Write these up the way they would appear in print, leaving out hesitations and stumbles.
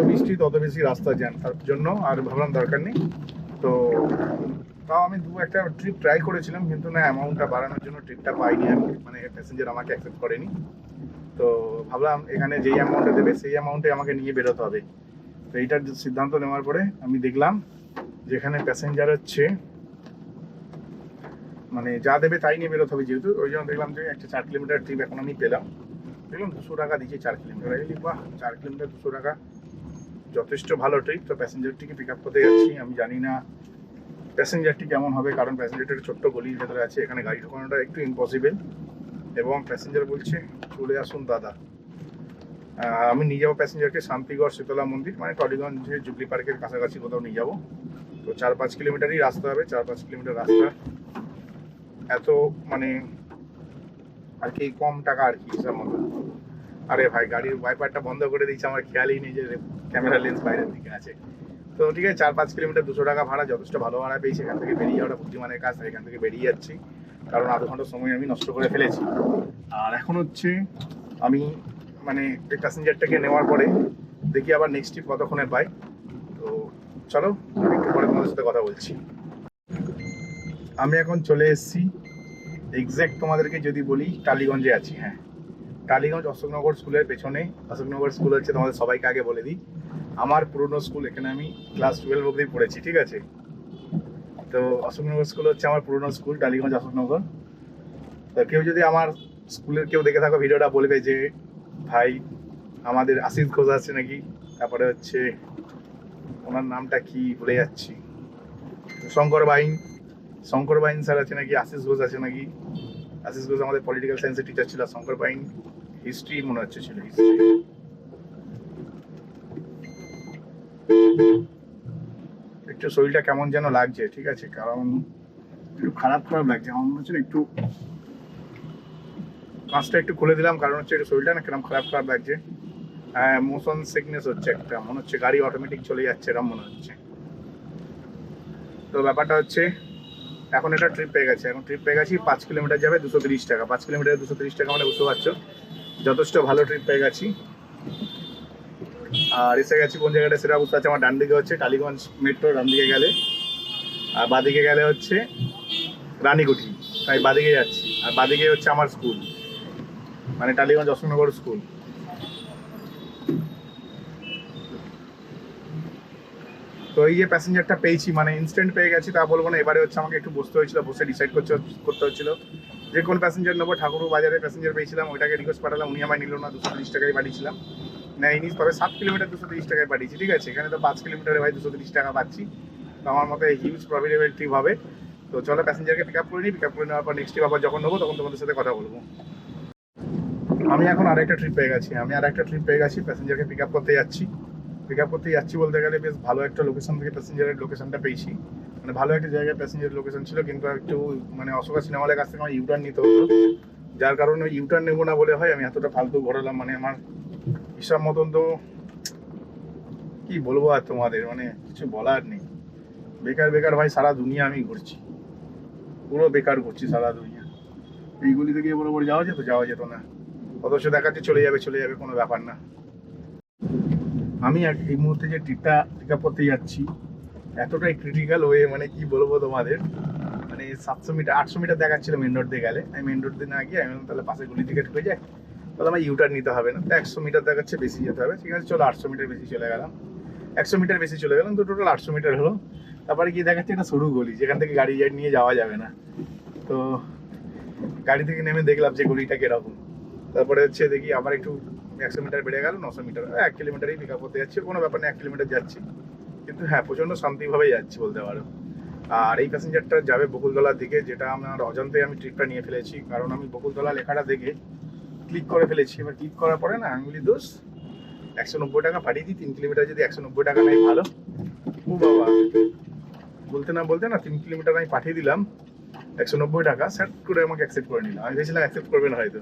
বৃষ্টি তত বেশি রাস্তা জ্যাম, তার জন্য আর ভাবলাম দরকার নেই। তো তাও আমি একটা ট্রিপ ট্রাই করেছিলাম, কিন্তু না, অ্যামাউন্টটা বাড়ানোর জন্য ট্রিপটা পাইনি আমি, মানে প্যাসেঞ্জার আমাকে অ্যাকসেপ্ট করেনি। তো ভাবলাম এখানে যেই অ্যামাউন্টে দেবে সেই অ্যামাউন্টে আমাকে নিয়ে বেরোতে হবে। তো এইটার সিদ্ধান্ত নেওয়ার পরে আমি দেখলাম যেখানে প্যাসেঞ্জার হচ্ছে মানে যা দেবে তাই নিয়ে বেরোতে হবে, যেহেতু ওই জন্য দেখলাম যে একটা 4 কিলোমিটার ট্রিপ এখন আমি পেলাম। দেখলাম 200 টাকা দিচ্ছি 4 কিলোমিটার। বাহ, 4 কিলোমিটার 200 টাকা, যথেষ্ট ভালো ট্রিপ। তো প্যাসেঞ্জারটিকে পিক আপ করতে যাচ্ছি। আমি জানি না প্যাসেঞ্জারটি কেমন হবে, কারণ প্যাসেঞ্জারটি একটা ছোট্ট গলির ভেতরে আছে, এখানে গাড়ি ঢোকানোটা একটু ইম্পসিবল। এবং প্যাসেঞ্জার বলছে চলে আসুন দাদা। আমি নিয়ে যাবো প্যাসেঞ্জারকে শান্তিগড় শীতলা মন্দির, মানে টলিগঞ্জের জুবলি পার্কের কাছাকাছি কোথাও নিয়ে যাবো। তো 4-5 কিলোমিটারই রাস্তা হবে, 4-5 কিলোমিটার রাস্তা, এত মানে আর কি কম টাকা আর কি হিসাব মতো। আরে ভাই, গাড়ির ওয়াইপারটা বন্ধ করে দিয়েছে, আমার খেয়ালই নেই যে ক্যামেরা লেন্স বাইরের দিকে আছে। তো ঠিক আছে, 4-5 কিলোমিটার 200 টাকা ভাড়া, যথেষ্ট ভালো ভাড়া পেয়েছি। এখান থেকে বেরিয়ে যাওয়াটা বুদ্ধিমানের কাজ, এখান থেকে বেরিয়ে যাচ্ছি, কারণ আধ ঘন্টার সময় আমি নষ্ট করে ফেলেছি। আর এখন হচ্ছে আমি মানে এই প্যাসেঞ্জারটাকে নেওয়ার পরে দেখি আবার নেক্সট ট্রিপ কতক্ষণে পাই। তো চলো একটু পরে তোমাদের সাথে কথা বলছি। আমি এখন চলে এসেছি এক্স্যাক্ট, তোমাদেরকে যদি বলি, টালিগঞ্জে আছি। হ্যাঁ, টালিগঞ্জ অশোকনগর স্কুলের পেছনে। অশোকনগর স্কুল হচ্ছে, তোমাদের সবাইকে আগে বলে দিই, আমার পুরনো স্কুল। এখানে আমি ক্লাস 12 অবধি পড়েছি, ঠিক আছে। তো অশোকনগর স্কুল হচ্ছে আমার পুরনো স্কুল, টালিগঞ্জ অশোকনগর। তো কেউ যদি আমার স্কুলের কেউ দেখে থাকো ভিডিওটা, বলবে যে ভাই আমাদের আশিস ঘোষ আছে নাকি, তারপরে হচ্ছে ওনার নামটা কি ভুলে যাচ্ছি, শঙ্কর বাইন স্যার আছে নাকি, আশিস ঘোষ আছে নাকি। আশিস ঘোষ আমাদের পলিটিক্যাল সায়েন্সের টিচার ছিল, শঙ্কর বাইন হিস্ট্রি মনে হচ্ছে ছিল, হিস্ট্রি। একটু শরীরটা কেমন যেন লাগছে, ঠিক আছে, কারণ একটু খারাপ লাগছে আমার মনে হচ্ছে। একটু কাঁচটা একটু খুলে দিলাম, কারণ হচ্ছে একটু শরীরটা না কেরম খারাপ লাগছে। হ্যাঁ, মোশন সিকনেস হচ্ছে একটা, মনে হচ্ছে গাড়ি অটোমেটিক চলে যাচ্ছে এরকম মনে হচ্ছে। তো ব্যাপারটা হচ্ছে এখন এটা ট্রিপ পেয়ে গেছে, এখন ট্রিপ পেয়ে গেছি 5 কিলোমিটার যাবে 230 টাকা। 5 কিলোমিটার 230 টাকা মানে বুঝতে পারছো, যথেষ্ট ভালো ট্রিপ পেয়ে গেছি। আর এসে গেছি কোন জায়গাটা সেটা বুঝতে পারছি। আমার ডান দিকে হচ্ছে টালিগঞ্জ মেট্রো, ডান দিকে গেলে, আর বাদিকে গেলে হচ্ছে রানীকুঠি, তাই বাদিকে যাচ্ছি। আর বাদিকে হচ্ছে আমার স্কুল, মানে টালিগঞ্জ অশোকনগর স্কুল। তো এই যে প্যাসেঞ্জারটা পেয়েছি, মানে ইনস্ট্যান্ট পেয়ে গেছি তা বলবো না। এবারে হচ্ছে আমাকে একটু বসতে হয়েছিল, বসে ডিসাইড করতে হচ্ছিল যে কোন প্যাসেঞ্জার নেবো। ঠাকুর বাজারে প্যাসেঞ্জার পেয়েছিলাম, ওইটাকে রিকোয়েস্ট পাঠালাম, উনি আমায় নিল না, 230 টাকায় পাঠিয়েছিলাম। নেয়নি, তবে 7 কিলোমিটার 230 টাকায় পাঠিয়েছি, ঠিক আছে। এখানে তো 5 কিলোমিটারে ভাই 230 টাকা পাচ্ছি, তো আমার মতে হিউজ প্রফিটেবল ট্রিপ হবে। তো চলো প্যাসেঞ্জারকে পিক আপ করে নিই, পিক আপ করে নেওয়ার পর নেক্সট ট্রিপ আবার যখন নেবো তখন তোমাদের সাথে কথা বলবো। আমি এখন আরেকটা ট্রিপ পেয়ে গেছি, প্যাসেঞ্জারকে পিক আপ করতে যাচ্ছি। বলতে গেলে বেশ ভালো একটা লোকেশন থেকে প্যাসেঞ্জারের লোকেশনটা পেয়েছি, মানে ভালো একটা জায়গায় প্যাসেঞ্জারের লোকেশন ছিল, কিন্তু একটু মানে অশোকা সিনেমা হলের কাছ থেকে আমার ইউটার্ন নিতে হতো, যার কারণে ইউটার্ন নেবো না বলে হয় আমি এতটা ফালতু ঘোরালাম। মানে আমার হিসাব মতন তো কি বলবো আর তোমাদের, মানে কিছু বলার নেই। বেকার ভাই, সারা দুনিয়া আমি ঘুরছি, পুরো বেকার ঘুরছি সারা দুনিয়া। এইগুলি থেকে বরাবর যাওয়া যেত না, অথচ দেখাচ্ছে চলে যাবে, কোনো ব্যাপার না। আমি এই মুহূর্তে যে ট্রিপটা পিক আপ করতে যাচ্ছি এতটাই ক্রিটিক্যাল ওয়ে, মানে কি বলবো তোমাদের, মানে 700 মিটার 800 মিটার দেখাচ্ছিল মেন রোড দিয়ে গেলে। আমি মেন রোড দিয়ে না গিয়ে আমি তাহলে পাশে গলি থেকে ঢুকে যায়, তাহলে আমার ইউটার্ন নিতে হবে না। 100 মিটার দেখাচ্ছে, বেশি যেতে হবে, ঠিক আছে চলো 800 মিটার বেশি চলে গেলাম, 100 মিটার বেশি চলে গেলাম, তো টোটাল 800 মিটার হলো। তারপরে কি দেখাচ্ছে, একটা সরু গলি যেখান থেকে গাড়ি নিয়ে যাওয়া যাবে না। তো গাড়ি থেকে নেমে দেখলাম যে গলিটা কিরকম। তারপরে হচ্ছে দেখি আবার একটু 100 মিটার বেড়ে গেল, 900 মিটার, 1 কিলোমিটারই পিক আপ করতে যাচ্ছি, কোনো ব্যাপার না, 1 কিলোমিটার যাচ্ছি, কিন্তু হ্যাঁ প্রচণ্ড শান্তিভাবেই যাচ্ছি বলতে পারো। আর এই প্যাসেঞ্জারটা যাবে বকুলতলার দিকে, যেটা আমার অজান্তে আমি ট্রিপটা নিয়ে ফেলেছি, কারণ আমি বকুলতলা লেখাটা দেখে ক্লিক করে ফেলেছি। এবার ক্লিক করার পরে না আঙুলি দোষ, 190 টাকা পাঠিয়ে দিই। 3 কিলোমিটার যদি 190 টাকা নেই, ভালো। ও বাবা, বলতে না 3 কিলোমিটার আমি পাঠিয়ে দিলাম, 190 টাকা সেট করে আমাকে অ্যাকসেপ্ট করে নিলাম। আমি ভেবেছিলাম অ্যাকসেপ্ট করবে না হয়তো,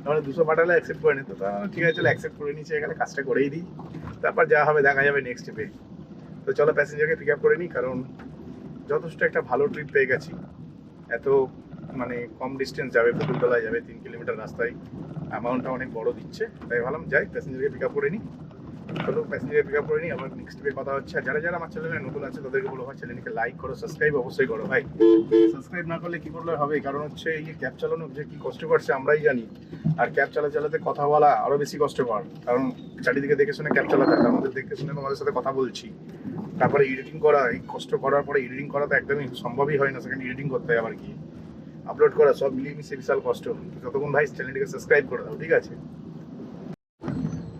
তাহলে 200 পাঠালে অ্যাকসেপ্ট করে নিত। তা ঠিক আছে চলো অ্যাকসেপ্ট করে নিচ্ছে, এখানে কাজটা করেই দিই, তারপর যা হবে দেখা যাবে নেক্সট ট্রিপে। তো চলো প্যাসেঞ্জারকে পিক আপ করে নিই, কারণ যথেষ্ট একটা ভালো ট্রিপ পেয়ে গেছি। এত মানে কম ডিস্টেন্স যাবে, বকুলতলায় যাবে, 3 কিলোমিটার রাস্তায়, অ্যামাউন্টটা অনেক বড় দিচ্ছে, তাই ভাবলাম যাই প্যাসেঞ্জারকে পিক আপ করে নিই, চলো প্যাসেঞ্জার পিক আপ করে নিই, আবার নেক্সট উইকে কথা হচ্ছে। আর যারা যারা আমার চ্যানেলে নতুন আছে তাদেরকে বলো ভাই চ্যানেলকে লাইক করো, সাবস্ক্রাইব অবশ্যই করো ভাই। সাবস্ক্রাইব না করলে কি করলে হবে, কারণ হচ্ছে এই যে ক্যাব চালানো যে কি কষ্ট করছে আমরাই জানি। আর ক্যাব চালাতে কথা বলা আরো বেশি কষ্টকর, কারণ চারিদিকে দেখে শুনে ক্যাব চালাতে হয়, আমাদের দেখে শুনে তোমাদের সাথে কথা বলছি। তারপরে এডিটিং করা, এই কষ্ট করার পরে এডিটিং করা তো একদমই সম্ভবই হয় না, সেখানে এডিটিং করতে হয় আবার কি আপলোড করা, সব মিলিয়ে মিশে বিশাল কষ্ট। যতক্ষণ ভাই চ্যানেলটিকে সাবস্ক্রাইব করে দাও, ঠিক আছে।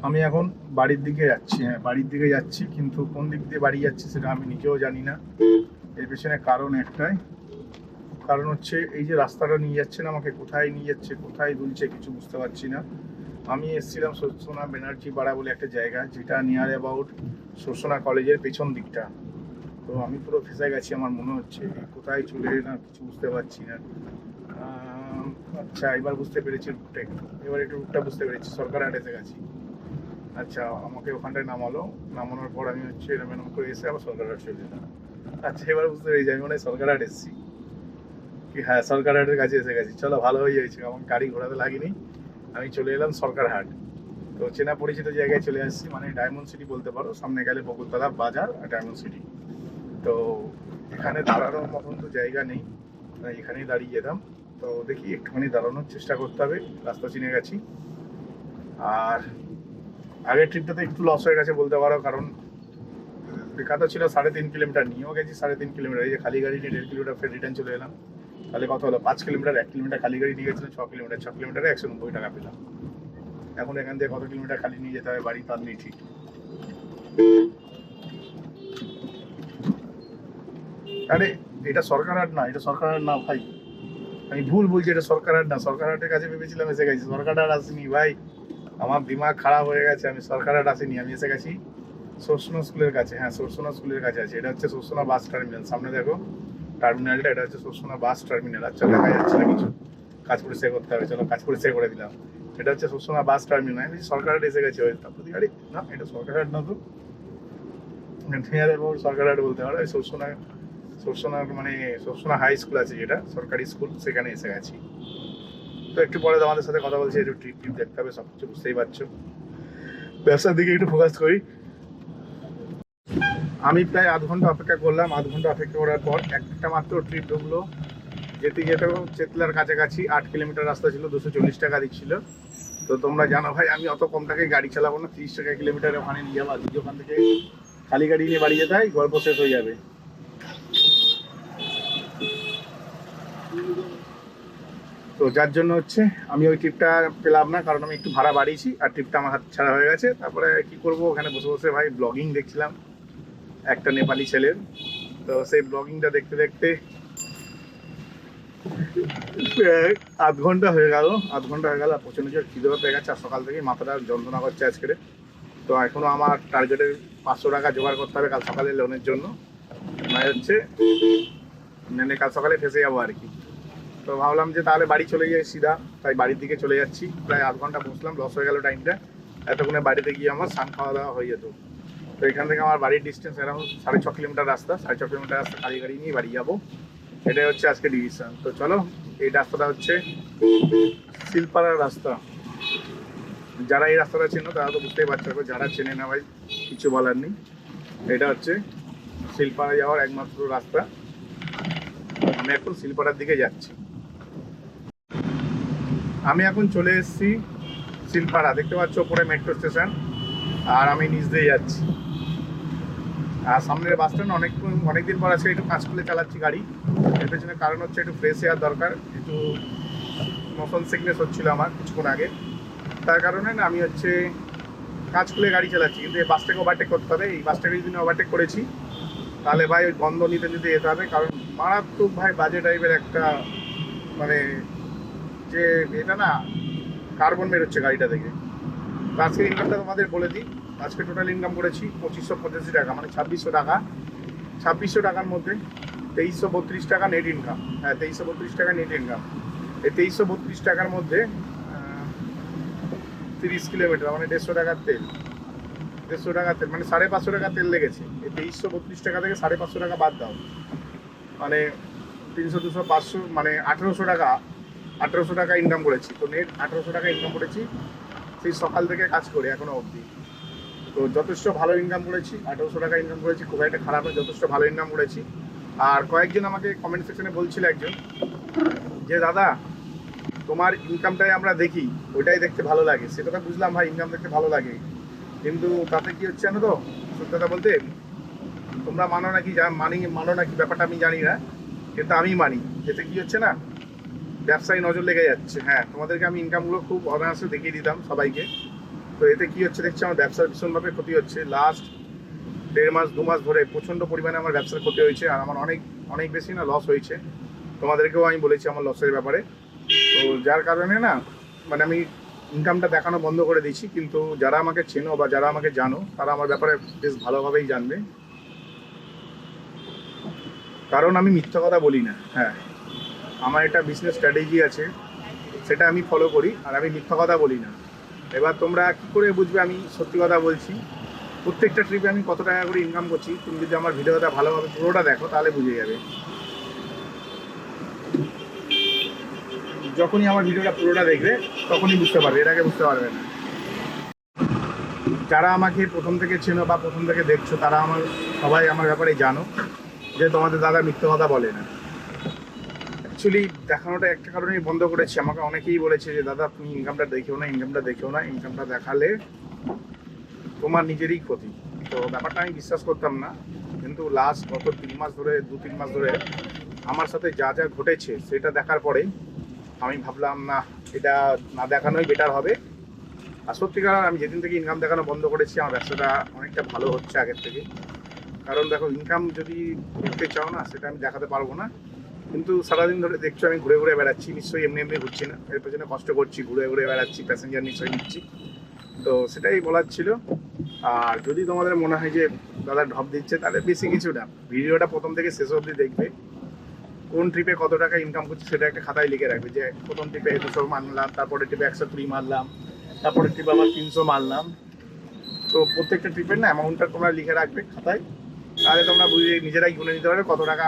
আমি এখন বাড়ির দিকে যাচ্ছি, হ্যাঁ বাড়ির দিকে যাচ্ছি, কিন্তু কোন দিক দিয়ে বাড়ি যাচ্ছি সেটা আমি নিজেও জানি না। এর পেছনে কারণ একটাই, কারণ হচ্ছে এই যে রাস্তাটা নিয়ে যাচ্ছে না আমাকে, কোথায় নিয়ে যাচ্ছে কোথায় দুলছে কিছু বুঝতে পারছি না। আমি এসেছিলাম শোষণা ব্যানার্জি পাড়া বলে একটা জায়গা, যেটা নিয়ার অ্যাবাউট শোষণা কলেজের পেছন দিকটা। তো আমি পুরো ফেঁসে গেছি আমার মনে হচ্ছে, কোথায় চলে এলাম কিছু বুঝতে পারছি না। আচ্ছা এবার বুঝতে পেরেছি রুটটা, এবার একটু রুটটা বুঝতে পেরেছি, সরকারহাট এসে গেছি। আচ্ছা আমাকে ওখানটায় নামালো, নামানোর পর আমি হচ্ছে এরম করে এসে আবার সরকারহাট চলে এলাম। আচ্ছা এবার বুঝতে পেরেছি আমি মনে হয় সরকারহাট এসেছি কি, হ্যাঁ সরকারহাটের কাছে এসে গেছি। চলো ভালো হয়ে যাচ্ছে, আমার গাড়ি ঘোরাতে লাগেনি, আমি চলে এলাম সরকারহাট। তো চেনা পরিচিত জায়গায় চলে আসছি, মানে ডায়মন্ড সিটি বলতে পারো, সামনে গেলে বকুলতলা বাজার আর ডায়মন্ড সিটি। তো এখানে দাঁড়ানোর মতন তো জায়গা নেই, এখানেই দাঁড়িয়ে যেতাম। তো দেখি একটুখানি দাঁড়ানোর চেষ্টা করতে হবে, রাস্তা চিনে গেছি। আর আগের ট্রিপটাতে একটু লস হয়ে গেছে বলতে পারো, কারণ লেখা তো ছিল 3.5 কিলোমিটার, নিয়েও গেছি 3.5 কিলোমিটার, এই যে খালি গাড়ি নিয়ে 1.5 কিলোমিটার ফের রিটার্ন চলে এলাম। তাহলে কত হলো 5 কিলোমিটার, 1 কিলোমিটার খালি গাড়ি নিয়ে গেছিলাম 6 কিলোমিটার, 6 কিলোমিটারে 190 টাকা পেলাম। এখন এখান থেকে কত কিলোমিটার খালি নিয়ে যেতে হবে বাড়ি তার নেই ঠিক। আরে এটা সরকারহাট না, এটা সরকারহাট না ভাই, আমি ভুল বলছি, এটা সরকারহাট না, সরকারহাটের কাছে ভেবেছিলাম এসে গেছি, সরকারহাট আসিনি ভাই, আমার দিমাগ খারাপ হয়ে গেছে, আমি সরকারহাট আসিনি, আমি এসে গেছি সরসোনা স্কুলের কাছে। হ্যাঁ সরসোনা স্কুলের কাছে আছে, এটা হচ্ছে সরসোনা বাস টার্মিনাল, সামনে দেখো টার্মিনালটা, এটা হচ্ছে সরসোনা বাস টার্মিনাল। আচ্ছা দেখা যাচ্ছে না কিছু, কাজ পরিষ্কার করতে হবে, চলো কাজ পরিষ্কার করে দিলাম। এটা হচ্ছে সরসোনা বাস টার্মিনাল, আমি সরকারহাট এসে গেছি হয়তো। তারপর আরে না এটা সরকারহাট না, তো সরকারহাট বলতে পারো, সরসোনা, সরসোনার মানে সরসোনা হাই স্কুল আছে যেটা সরকারি স্কুল, সেখানে এসে গেছি। তো একটু পরে তোমাদের সাথে কথা বলছি, একটু ট্রিপ ট্রিপ দেখতে হবে, সব কিছু বুঝতেই পারছো, ব্যবসার দিকে একটু ফোকাস করি। আমি প্রায় আধ ঘন্টা অপেক্ষা করলাম, আধ ঘন্টা অপেক্ষা করার পর একটা মাত্র ট্রিপ ঢুকলো, যেতে যেতে চেতলার কাছাকাছি 8 কিলোমিটার রাস্তা ছিল, 240 টাকা দিচ্ছিল। তো তোমরা জানো ভাই আমি অত কম টাকায় গাড়ি চালাবো না, 30 টাকা কিলোমিটার ওখানে নিয়ে যাবো, যদি ওখান থেকে খালি গাড়ি নিয়ে বাড়ি যেতে হয় গল্প শেষ হয়ে যাবে। তো যার জন্য হচ্ছে আমি ওই ট্রিপটা পেলাম না, কারণ আমি একটু ভাড়া বাড়িয়েছি আর ট্রিপটা আমার হাত ছাড়া হয়ে গেছে। তারপরে কি করব, ওখানে বসে বসে ভাই ব্লগিং দেখছিলাম একটা নেপালি ছেলের। তো সেই ব্লগিংটা দেখতে দেখতে আধ ঘন্টা হয়ে গেল, আধ ঘন্টা হয়ে গেল, আর প্রচন্ড জোর খিদে পেয়ে গেছে, আর সকাল থেকেই মাথাটা যন্ত্রণা করছে আজকে। তো এখনো আমার টার্গেটের 500 টাকা জোগাড় করতে হবে কাল সকালে লোনের জন্য, মানে হচ্ছে মানে কাল সকালে ফেসে যাবো আর কি। তো ভাবলাম যে তাহলে বাড়ি চলে যাই সিধা, তাই বাড়ির দিকে চলে যাচ্ছি। প্রায় আধ ঘন্টা বসলাম, লস হয়ে গেল টাইমটা, এতক্ষণে বাড়িতে গিয়ে আমার স্নান খাওয়া দাওয়া হয়ে যেত। তো এখান থেকে আমার বাড়ির ডিস্টেন্স অ্যারাউন্ড 6.5 কিলোমিটার রাস্তা, 6.5 কিলোমিটার রাস্তা খালি গাড়ি নিয়ে বাড়ি যাবো, এটাই হচ্ছে আজকে ডিসিশন। তো চলো, এই রাস্তাটা হচ্ছে শিলপাড়ার রাস্তা, যারা এই রাস্তাটা চেনো তারা তো বুঝতেই পারছো, যারা চেনে না ভাই কিছু বলার নেই। এটা হচ্ছে শিলপাড়া যাওয়ার একমাত্র রাস্তা, আমি এখন শিলপাড়ার দিকে যাচ্ছি। আমি এখন চলে এসেছি শিলপাড়া, দেখতে পাচ্ছ উপরে মেট্রো স্টেশন, আর আমি নিচ দিয়ে যাচ্ছি। আর সামনের বাস স্ট্যান্ড অনেকদিন পর আজকে একটু কাজ খুলে চালাচ্ছি গাড়ি, এর পেছনে কারণ হচ্ছে একটু ফ্রেশ এয়ার দরকার, একটু মোশন সিকনেস হচ্ছিল আমার কিছুক্ষণ আগে, তার কারণে না আমি হচ্ছে কাজ খুলে গাড়ি চালাচ্ছি। কিন্তু এই বাসটাকে ওভারটেক করতে হবে, এই বাসটাকে যদি ওভারটেক করেছি তাহলে ভাই ওই বন্ধ নিতে নিতে যেতে হবে, কারণ মারাত্মক ভাই বাজে টাইপের একটা মানে যে এটা না কার্বন বেরোচ্ছে গাড়িটা থেকে। তো আজকের ইনকামটা তোমাদের বলে দিই, আজকে টোটাল ইনকাম করেছি 2585 টাকা, মানে 2600 টাকা। 2600 টাকার মধ্যে 2332 টাকা নেট ইনকাম, হ্যাঁ 2332 টাকা নেট ইনকাম। এই 2332 টাকার মধ্যে 30 কিলোমিটার মানে 150 টাকার তেল, 150 টাকার তেল মানে 550 টাকা তেল লেগেছে। এই 2332 টাকা থেকে 550 টাকা বাদ দাও, মানে 300 200 500 মানে 1800 টাকা ইনকাম করেছি। তো নেট 1800 টাকা ইনকাম করেছি সেই সকাল থেকে কাজ করে এখনো অবধি। তো যথেষ্ট ভালো ইনকাম করেছি, 1800 টাকা ইনকাম করেছি, খুব একটা খারাপ না, যথেষ্ট ভালো ইনকাম করেছি। আর কয়েকজন আমাকে কমেন্ট সেকশনে বলছিল একজন যে দাদা তোমার ইনকামটাই আমরা দেখি, ওইটাই দেখতে ভালো লাগে। সেটা তো বুঝলাম ভাই, ইনকাম দেখতে ভালো লাগে, কিন্তু তাতে কি হচ্ছে জানো তো, সত্যি কথা বলতে তোমরা মানো নাকি মানো নাকি ব্যাপারটা আমি জানি না, কিন্তু আমি মানি। এতে কি হচ্ছে না, ব্যবসায় নজর লেগে যাচ্ছে। হ্যাঁ, তোমাদেরকে আমি ইনকামগুলো খুব অনায়াসে দেখিয়ে দিতাম সবাইকে। তো এতে কি হচ্ছে দেখছি, আমার ব্যবসার ভীষণভাবে ক্ষতি হচ্ছে। লাস্ট 1.5 মাস 2 মাস ধরে প্রচণ্ড পরিমাণে আমার ব্যবসার ক্ষতি হয়েছে, আর আমার অনেক অনেক বেশি না লস হয়েছে। তোমাদেরকেও আমি বলেছি আমার লসের ব্যাপারে। তো যার কারণে না মানে আমি ইনকামটা দেখানো বন্ধ করে দিয়েছি। কিন্তু যারা আমাকে চেনো বা যারা আমাকে জানো তারা আমার ব্যাপারে বেশ ভালোভাবেই জানবে, কারণ আমি মিথ্যা কথা বলি না। হ্যাঁ, আমার একটা বিজনেস স্ট্র্যাটেজি আছে, সেটা আমি ফলো করি, আর আমি মিথ্যা কথা বলি না। এবার তোমরা কী করে বুঝবে আমি সত্যি কথা বলছি? প্রত্যেকটা ট্রিপে আমি কত টাকা করে ইনকাম করছি, তুমি যদি আমার ভিডিওটা ভালোভাবে পুরোটা দেখো তাহলে বুঝে যাবে। যখনই আমার ভিডিওটা পুরোটা দেখবে তখনই বুঝতে পারবে, এর আগে বুঝতে পারবে না। যারা আমাকে প্রথম থেকে চেনো বা প্রথম থেকে দেখছো তারা সবাই আমার ব্যাপারে জানো যে তোমাদের দাদা মিথ্যা কথা বলে না। অ্যাকচুয়ালি দেখানোটা একটা কারণেই বন্ধ করেছি। আমাকে অনেকেই বলেছে যে দাদা তুমি ইনকামটা দেখেও না, ইনকামটা দেখেও না, ইনকামটা দেখালে তোমার নিজেরই ক্ষতি। তো ব্যাপারটা আমি বিশ্বাস করতাম না, কিন্তু লাস্ট গত 2-3 মাস ধরে আমার সাথে যা যা ঘটেছে সেটা দেখার পরে আমি ভাবলাম না, এটা না দেখানোই বেটার হবে। আর সত্যিকার আমি যেদিন থেকে ইনকাম দেখানো বন্ধ করেছি আমার ব্যবসাটা অনেকটা ভালো হচ্ছে আগের থেকে। কারণ দেখো, ইনকাম যদি দেখতে চাও না সেটা আমি দেখাতে পারবো না, কিন্তু সারাদিন ধরে দেখছো আমি ঘুরে ঘুরে বেড়াচ্ছি। নিশ্চয়ই এমনি এমনি ঘুরছি না, এর পেছনে কষ্ট করছি, ঘুরে ঘুরে বেড়াচ্ছি, প্যাসেঞ্জার নিশ্চয়ই নিচ্ছি। তো সেটাই বলার ছিল। আর যদি তোমাদের মনে হয় যে দাদা ঢপ দিচ্ছে, তাহলে বেশি কিছু না, ভিডিওটা প্রথম থেকে শেষ অবধি দেখবে। কোন ট্রিপে কত টাকা ইনকাম করছি সেটা একটা খাতায় লিখে রাখবে, যে প্রথম ট্রিপে 200 মারলাম, তারপরে ট্রিপে 120 মারলাম, তারপরে ট্রিপে আবার 300 মারলাম। তো প্রত্যেকটা ট্রিপের না অ্যামাউন্টটা তোমরা লিখে রাখবে খাতায়, তাহলে তোমরা বুঝে নিজেরাই গুনে নিতে পারবে কত টাকা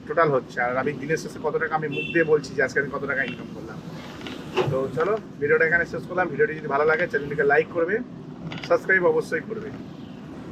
টোটাল হচ্ছে। আর আমি দিনের শেষে কত টাকা আমি মুখ দিয়ে বলছি যে আজকে আমি কত টাকা ইনকাম করলাম। তো চলো ভিডিওটা এখানে শেষ করলাম। ভিডিওটি যদি ভালো লাগে চ্যানেলটিকে লাইক করবে, সাবস্ক্রাইব অবশ্যই করবে।